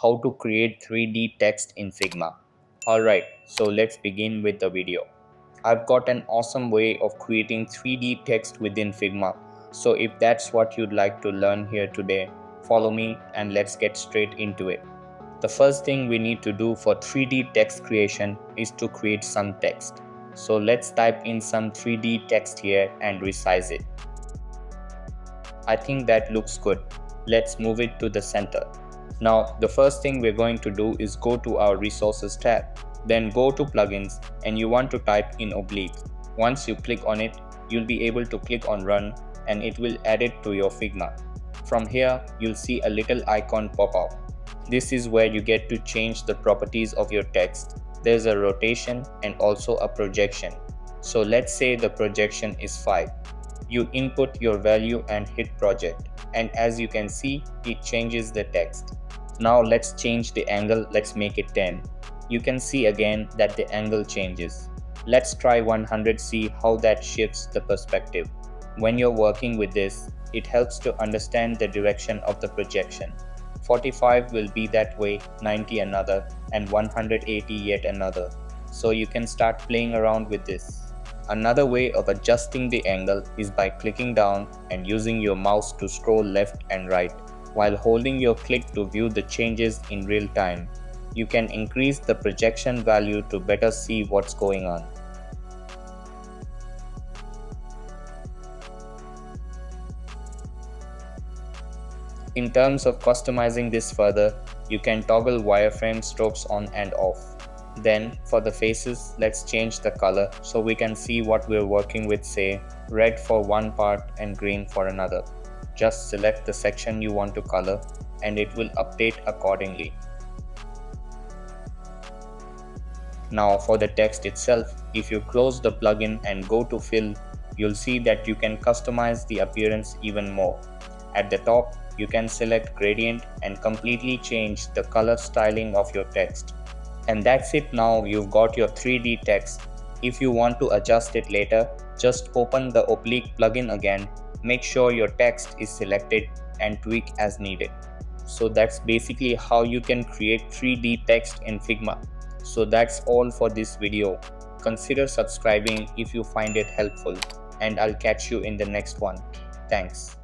how to create 3D text in Figma. Alright, so let's begin with the video. I've got an awesome way of creating 3D text within Figma. So if that's what you'd like to learn here today, follow me and let's get straight into it. The first thing we need to do for 3D text creation is to create some text. So let's type in some 3D text here and resize it. I think that looks good. Let's move it to the center. Now, the first thing we're going to do is go to our resources tab. Then go to plugins and you want to type in oblique. Once you click on it, you'll be able to click on run and it will add it to your Figma. From here, you'll see a little icon pop up. This is where you get to change the properties of your text. There's a rotation and also a projection. So let's say the projection is 5. You input your value and hit project, and as you can see, it changes the text. Now let's change the angle, let's make it 10. You can see again that the angle changes. Let's try 100, see how that shifts the perspective. When you're working with this, it helps to understand the direction of the projection. 45 will be that way, 90 another, and 180 yet another. So you can start playing around with this. Another way of adjusting the angle is by clicking down and using your mouse to scroll left and right, while holding your click to view the changes in real time. You can increase the projection value to better see what's going on. In terms of customizing this further, you can toggle wireframe strokes on and off. Then for the faces, let's change the color so we can see what we're working with, say red for one part and green for another. Just select the section you want to color and it will update accordingly. Now for the text itself, if you close the plugin and go to fill, you'll see that you can customize the appearance even more. At the top, you can select gradient and completely change the color styling of your text. And that's it, now you've got your 3D text. If you want to adjust it later, just open the oblique plugin again, make sure your text is selected and tweak as needed. So that's basically how you can create 3D text in Figma. So that's all for this video. Consider subscribing if you find it helpful, and I'll catch you in the next one. Thanks.